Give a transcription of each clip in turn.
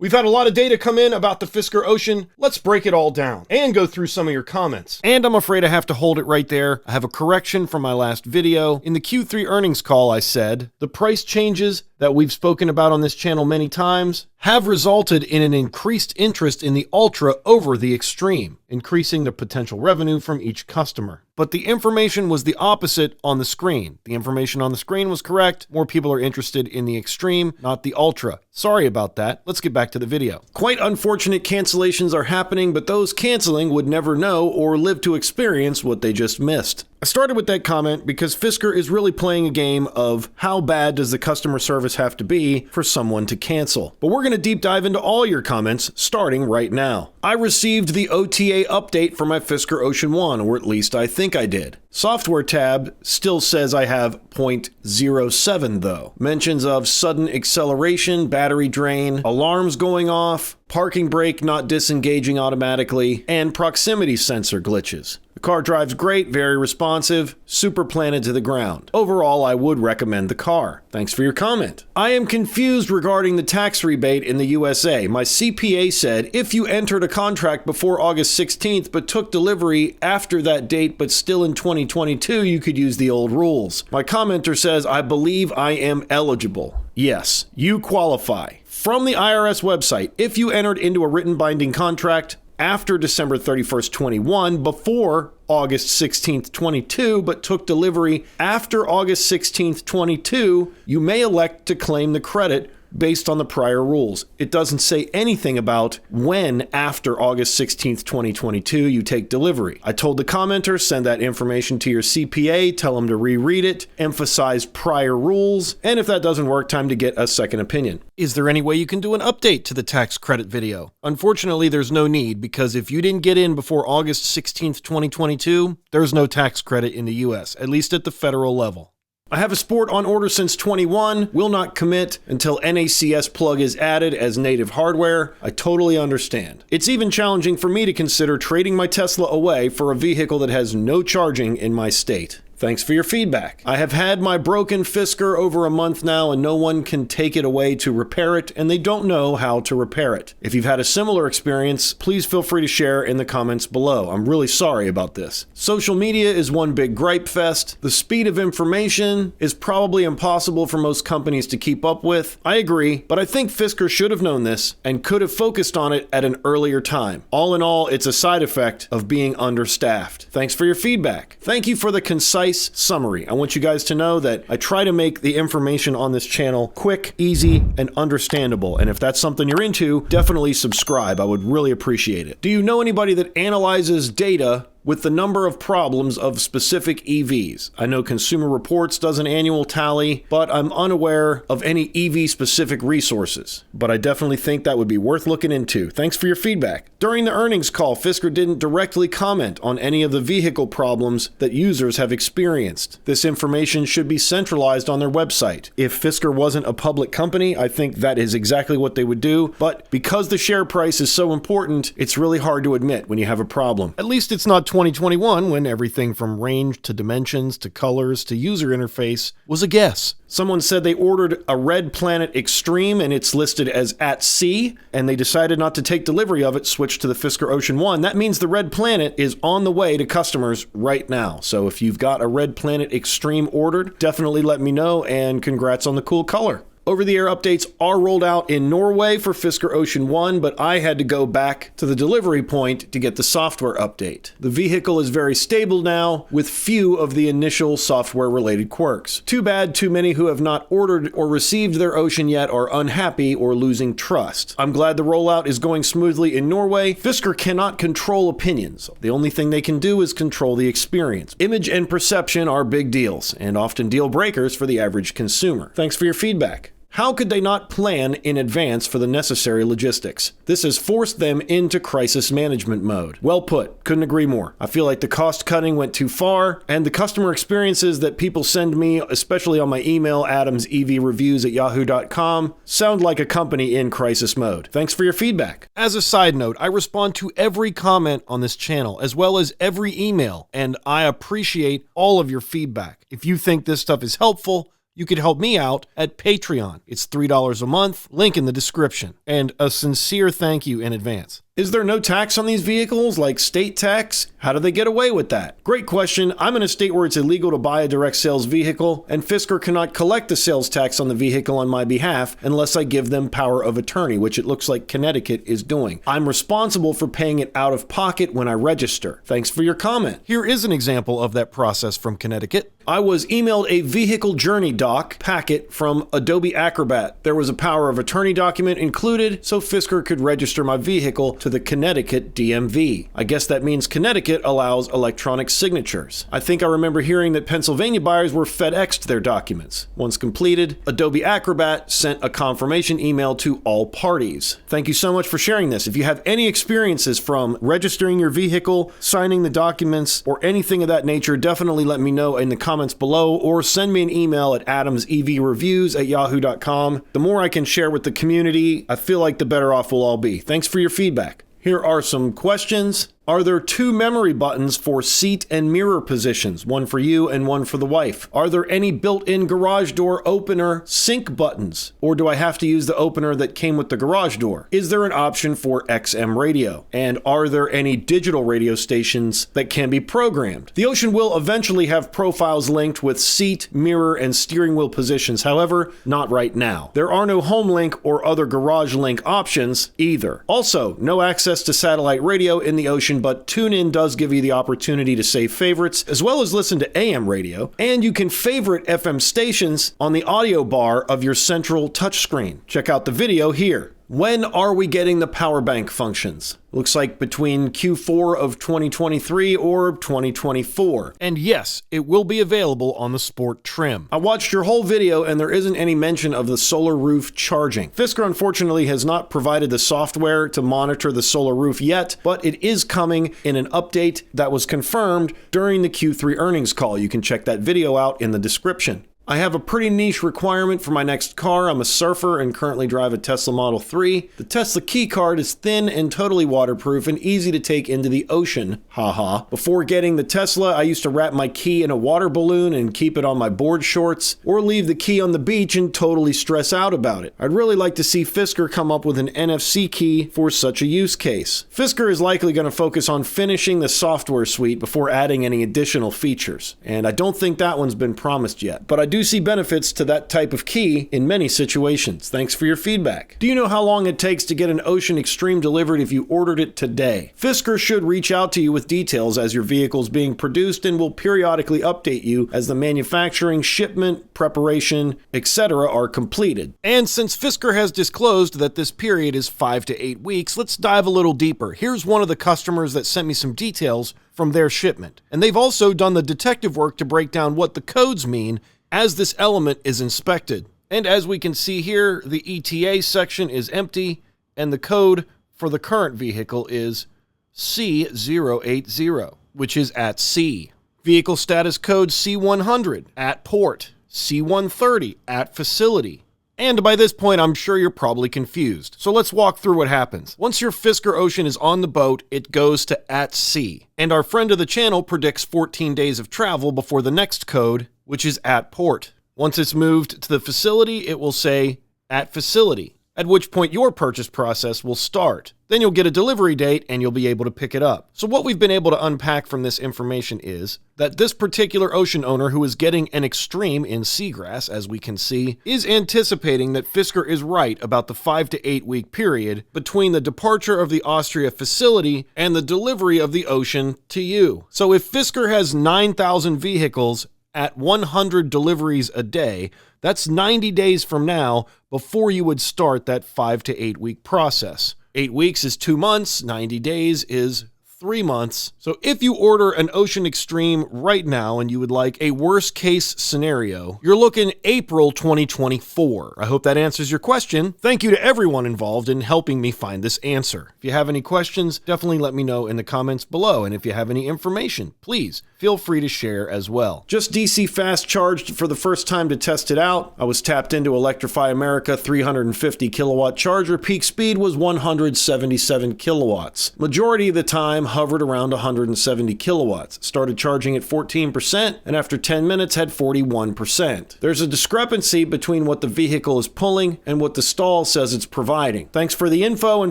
We've had a lot of data come in about the Fisker Ocean. Let's break it all down and go through some of your comments. And I'm afraid I have to hold it right there. I have a correction from my last video. In the Q3 earnings call, I said, the price changes that we've spoken about on this channel many times have resulted in an increased interest in the Ultra over the Extreme, increasing the potential revenue from each customer. But the information was the opposite on the screen. The information on the screen was correct. More people are interested in the Extreme, not the Ultra. Sorry about that. Let's get back to the video. Quite unfortunate cancellations are happening, but those canceling would never know or live to experience what they just missed. I started with that comment because Fisker is really playing a game of how bad does the customer service have to be for someone to cancel. But we're going to deep dive into all your comments starting right now. I received the OTA update for my Fisker Ocean 1, or at least I think I did. Software tab still says I have 0.07 though. Mentions of sudden acceleration, battery drain, alarms going off, parking brake not disengaging automatically, and proximity sensor glitches. The car drives great, very responsive, super planted to the ground. Overall, I would recommend the car. Thanks for your comment. I am confused regarding the tax rebate in the USA. My CPA said if you entered a contract before August 16th but took delivery after that date but still in 2022, you could use the old rules. My commenter says, I believe I am eligible. Yes, you qualify. From the IRS website, if you entered into a written binding contract after December 31st, 21, before August 16th, 22, but took delivery after August 16th, 22, you may elect to claim the credit based on the prior rules. It doesn't say anything about when after August 16th, 2022 you take delivery. I told the commenter, send that information to your CPA, tell them to reread it, emphasize prior rules, and if that doesn't work, time to get a second opinion. Is there any way you can do an update to the tax credit video? Unfortunately, there's no need because if you didn't get in before August 16th, 2022, there's no tax credit in the US, at least at the federal level. I have a Sport on order since 21, will not commit until NACS plug is added as native hardware. I totally understand. It's even challenging for me to consider trading my Tesla away for a vehicle that has no charging in my state. Thanks for your feedback. I have had my broken Fisker over a month now and no one can take it away to repair it and they don't know how to repair it. If you've had a similar experience, please feel free to share in the comments below. I'm really sorry about this. Social media is one big gripe fest. The speed of information is probably impossible for most companies to keep up with. I agree, but I think Fisker should have known this and could have focused on it at an earlier time. All in all, it's a side effect of being understaffed. Thanks for your feedback. Thank you for the concise summary. I want you guys to know that I try to make the information on this channel quick, easy, and understandable. And if that's something you're into, definitely subscribe. I would really appreciate it. Do you know anybody that analyzes data with the number of problems of specific EVs? I know Consumer Reports does an annual tally, but I'm unaware of any EV-specific resources. But I definitely think that would be worth looking into. Thanks for your feedback. During the earnings call, Fisker didn't directly comment on any of the vehicle problems that users have experienced. This information should be centralized on their website. If Fisker wasn't a public company, I think that is exactly what they would do. But because the share price is so important, it's really hard to admit when you have a problem. At least it's not 2021 when everything from range to dimensions to colors to user interface was a guess. Someone said they ordered a Red Planet Extreme and it's listed as at sea, and they decided not to take delivery of it, switched to the Fisker Ocean 1. That means the Red Planet is on the way to customers right now. So if you've got a Red Planet Extreme ordered, definitely let me know, and congrats on the cool color. Over-the-air updates are rolled out in Norway for Fisker Ocean 1, but I had to go back to the delivery point to get the software update. The vehicle is very stable now, with few of the initial software-related quirks. Too bad too many who have not ordered or received their Ocean yet are unhappy or losing trust. I'm glad the rollout is going smoothly in Norway. Fisker cannot control opinions. The only thing they can do is control the experience. Image and perception are big deals, and often deal breakers for the average consumer. Thanks for your feedback. How could they not plan in advance for the necessary logistics? This has forced them into crisis management mode. Well put. Couldn't agree more. I feel like the cost cutting went too far, and the customer experiences that people send me, especially on my email, adamsevreviews@yahoo.com, sound like a company in crisis mode. Thanks for your feedback. As a side note, I respond to every comment on this channel, as well as every email, and I appreciate all of your feedback. If you think this stuff is helpful, you could help me out at Patreon. It's $3 a month, link in the description. And a sincere thank you in advance. Is there no tax on these vehicles, like state tax? How do they get away with that? Great question. I'm in a state where it's illegal to buy a direct sales vehicle, and Fisker cannot collect the sales tax on the vehicle on my behalf unless I give them power of attorney, which it looks like Connecticut is doing. I'm responsible for paying it out of pocket when I register. Thanks for your comment. Here is an example of that process from Connecticut. I was emailed a vehicle journey doc packet from Adobe Acrobat. There was a power of attorney document included, so Fisker could register my vehicle to the Connecticut DMV. I guess that means Connecticut allows electronic signatures. I think I remember hearing that Pennsylvania buyers were FedExed their documents. Once completed, Adobe Acrobat sent a confirmation email to all parties. Thank you so much for sharing this. If you have any experiences from registering your vehicle, signing the documents, or anything of that nature, definitely let me know in the comments below, or send me an email at adamsevreviews@yahoo.com. The more I can share with the community, I feel like the better off we'll all be. Thanks for your feedback. Here are some questions. Are there 2 memory buttons for seat and mirror positions, one for you and one for the wife? Are there any built-in garage door opener sync buttons, or do I have to use the opener that came with the garage door? Is there an option for XM radio? And are there any digital radio stations that can be programmed? The Ocean will eventually have profiles linked with seat, mirror, and steering wheel positions, however, not right now. There are no home link or other garage link options either. Also, no access to satellite radio in the Ocean, but TuneIn does give you the opportunity to save favorites, as well as listen to AM radio, and you can favorite FM stations on the audio bar of your central touchscreen. Check out the video here. When are we getting the power bank functions? Looks like between Q4 of 2023 or 2024. And yes, it will be available on the Sport trim. I watched your whole video and there isn't any mention of the solar roof charging. Fisker unfortunately has not provided the software to monitor the solar roof yet, but it is coming in an update that was confirmed during the Q3 earnings call. You can check that video out in the description. I have a pretty niche requirement for my next car. I'm a surfer and currently drive a Tesla Model 3. The Tesla key card is thin and totally waterproof and easy to take into the ocean. Haha. Before getting the Tesla, I used to wrap my key in a water balloon and keep it on my board shorts, or leave the key on the beach and totally stress out about it. I'd really like to see Fisker come up with an NFC key for such a use case. Fisker is likely going to focus on finishing the software suite before adding any additional features, and I don't think that one's been promised yet, but I do see benefits to that type of key in many situations. Thanks for your feedback. Do you know how long it takes to get an Ocean Extreme delivered if you ordered it today? Fisker should reach out to you with details as your vehicle is being produced and will periodically update you as the manufacturing, shipment, preparation, etc. are completed. And since Fisker has disclosed that this period is 5 to 8 weeks, let's dive a little deeper. Here's one of the customers that sent me some details from their shipment. And they've also done the detective work to break down what the codes mean as this element is inspected. And as we can see here, the ETA section is empty, and the code for the current vehicle is C080, which is at sea. Vehicle status code C100 at port, C130 at facility. And by this point, I'm sure you're probably confused. So let's walk through what happens. Once your Fisker Ocean is on the boat, it goes to at sea. And our friend of the channel predicts 14 days of travel before the next code, which is at port. Once it's moved to the facility, it will say at facility, at which point your purchase process will start. Then you'll get a delivery date and you'll be able to pick it up. So what we've been able to unpack from this information is that this particular Ocean owner who is getting an Extreme in seagrass, as we can see, is anticipating that Fisker is right about the 5 to 8 week period between the departure of the Austria facility and the delivery of the Ocean to you. So if Fisker has 9,000 vehicles at 100 deliveries a day, that's 90 days from now before you would start that 5 to 8 week process. 8 weeks is 2 months, 90 days is 3 months. So if you order an Ocean Extreme right now and you would like a worst case scenario, you're looking April 2024. I hope that answers your question. Thank you to everyone involved in helping me find this answer. If you have any questions, definitely let me know in the comments below. And if you have any information, please feel free to share as well. Just DC fast charged for the first time to test it out. I was tapped into Electrify America 350 kilowatt charger. Peak speed was 177 kilowatts. Majority of the time, hovered around 170 kilowatts, started charging at 14%, and after 10 minutes had 41%. There's a discrepancy between what the vehicle is pulling and what the stall says it's providing. Thanks for the info. In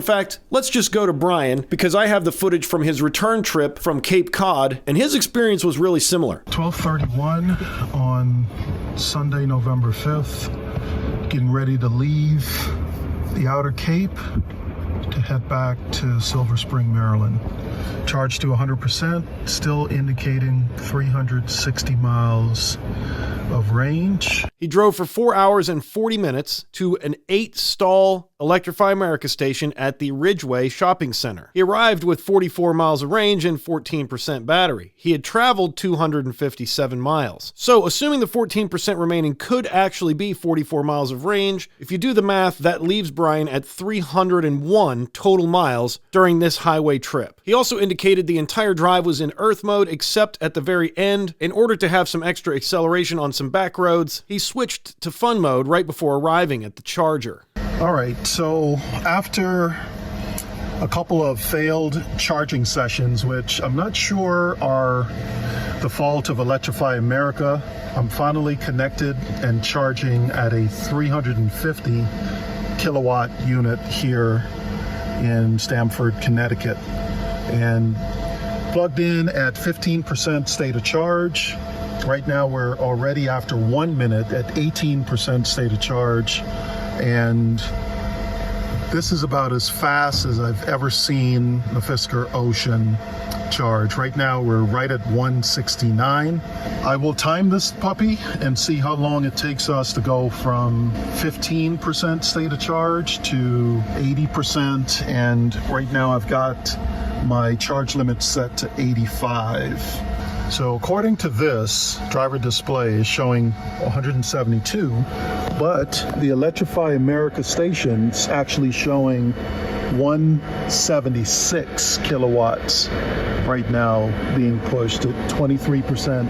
fact, let's just go to Brian, because I have the footage from his return trip from Cape Cod, and his experience was really similar. 12:31 on Sunday, November 5th, getting ready to leave the Outer Cape to head back to Silver Spring, Maryland. Charged to 100%, still indicating 360 miles of range. He drove for 4 hours and 40 minutes to an 8-stall Electrify America station at the Ridgeway Shopping Center. He arrived with 44 miles of range and 14% battery. He had traveled 257 miles. So, assuming the 14% remaining could actually be 44 miles of range, if you do the math, that leaves Brian at 301 total miles during this highway trip. He also indicated the entire drive was in Earth mode, except at the very end. In order to have some extra acceleration on some back roads, he switched to Fun mode right before arriving at the charger. All right, so after a couple of failed charging sessions, which I'm not sure are the fault of Electrify America, I'm finally connected and charging at a 350 kilowatt unit here in Stamford, Connecticut, and plugged in at 15% state of charge. Right now we're already after 1 minute at 18% state of charge, and this is about as fast as I've ever seen the Fisker Ocean charge. Right now we're right at 169. I will time this puppy and see how long it takes us to go from 15% state of charge to 80%, and right now I've got my charge limit set to 85. So according to this, driver display is showing 172, but the Electrify America station's actually showing 176 kilowatts right now being pushed at 23%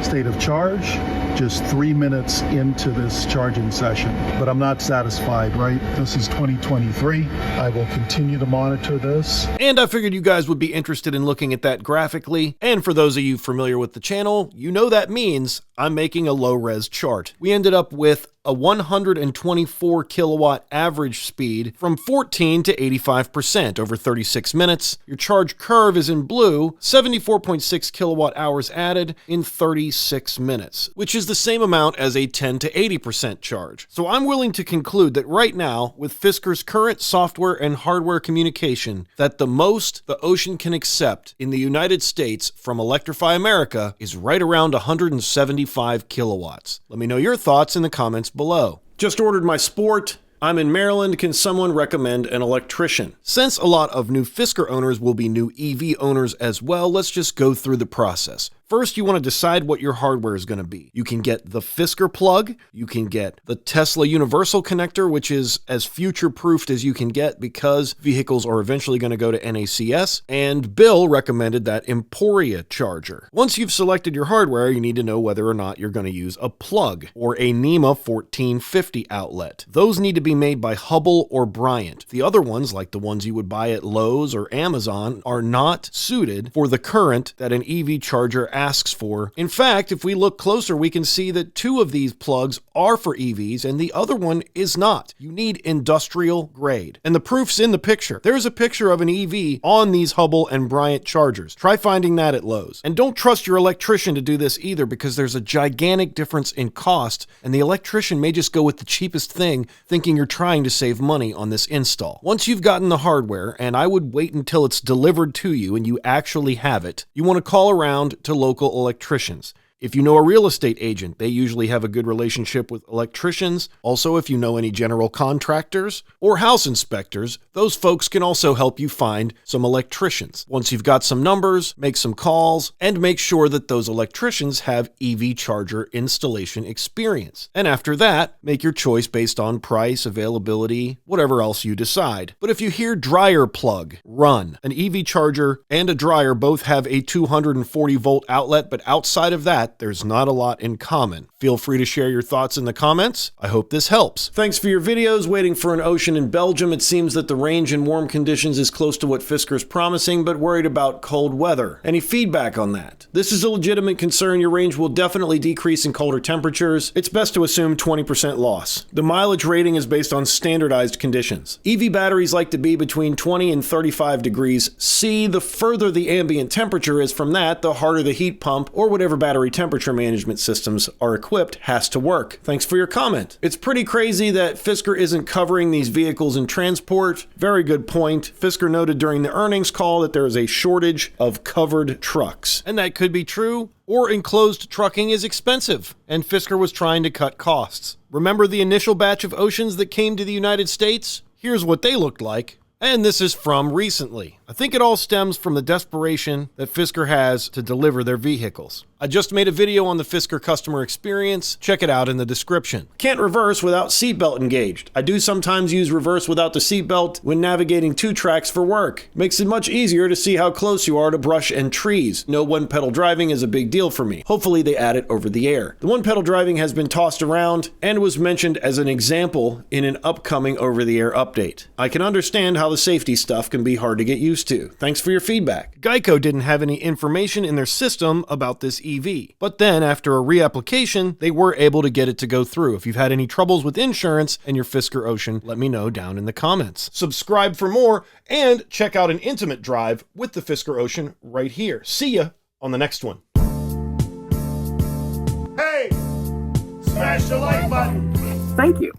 state of charge, just 3 minutes into this charging session. But I'm not satisfied, right? This is 2023. I will continue to monitor this. And I figured you guys would be interested in looking at that graphically. And for those of you familiar with the channel, you know that means I'm making a low-res chart. We ended up with a 124 kilowatt average speed from 14 to 85% over 36 minutes. Your charge curve is in blue, 74.6 kilowatt hours added in 36 minutes, which is the same amount as a 10 to 80% charge. So I'm willing to conclude that right now, with Fisker's current software and hardware communication, that the most the Ocean can accept in the United States from Electrify America is right around 175 kilowatts. Let me know your thoughts in the comments below. Just ordered my Sport. I'm in Maryland. Can someone recommend an electrician? Since a lot of new Fisker owners will be new EV owners as well, let's just go through the process. First, you want to decide what your hardware is going to be. You can get the Fisker plug, you can get the Tesla Universal Connector, which is as future-proofed as you can get because vehicles are eventually going to go to NACS, and Bill recommended that Emporia charger. Once you've selected your hardware, you need to know whether or not you're going to use a plug or a NEMA 1450 outlet. Those need to be made by Hubbell or Bryant. The other ones, like the ones you would buy at Lowe's or Amazon, are not suited for the current that an EV charger asks for. In fact, if we look closer, we can see that 2 of these plugs are for EVs and the other one is not. You need industrial grade. And the proof's in the picture. There's a picture of an EV on these Hubbell and Bryant chargers. Try finding that at Lowe's. And don't trust your electrician to do this either, because there's a gigantic difference in cost and the electrician may just go with the cheapest thing, thinking you're trying to save money on this install. Once you've gotten the hardware, and I would wait until it's delivered to you and you actually have it, you want to call around to local electricians. If you know a real estate agent, they usually have a good relationship with electricians. Also, if you know any general contractors or house inspectors, those folks can also help you find some electricians. Once you've got some numbers, make some calls, and make sure that those electricians have EV charger installation experience. And after that, make your choice based on price, availability, whatever else you decide. But if you hear dryer plug, run. An EV charger and a dryer both have a 240 volt outlet, but outside of that, that, there's not a lot in common. Feel free to share your thoughts in the comments. I hope this helps. Thanks for your videos. Waiting for an Ocean in Belgium. It seems that the range in warm conditions is close to what Fisker's promising, but worried about cold weather. Any feedback on that? This is a legitimate concern. Your range will definitely decrease in colder temperatures. It's best to assume 20% loss. The mileage rating is based on standardized conditions. EV batteries like to be between 20 and 35 degrees C. The further the ambient temperature is from that, the harder the heat pump or whatever battery temperature management systems are equipped has to work. Thanks for your comment. It's pretty crazy that Fisker isn't covering these vehicles in transport. Very good point. Fisker noted during the earnings call that there is a shortage of covered trucks. And that could be true, or enclosed trucking is expensive, and Fisker was trying to cut costs. Remember the initial batch of Oceans that came to the United States? Here's what they looked like. And this is from recently. I think it all stems from the desperation that Fisker has to deliver their vehicles. I just made a video on the Fisker customer experience. Check it out in the description. Can't reverse without seatbelt engaged. I do sometimes use reverse without the seatbelt when navigating 2 tracks for work. Makes it much easier to see how close you are to brush and trees. No one-pedal driving is a big deal for me. Hopefully they add it over the air. The one-pedal driving has been tossed around and was mentioned as an example in an upcoming over-the-air update. I can understand how the safety stuff can be hard to get used to. Thanks for your feedback. Geico didn't have any information in their system about this EV, but then after a reapplication, they were able to get it to go through. If you've had any troubles with insurance and your Fisker Ocean, let me know down in the comments. Subscribe for more and check out an intimate drive with the Fisker Ocean right here. See ya on the next one. Hey, smash the like button. Thank you.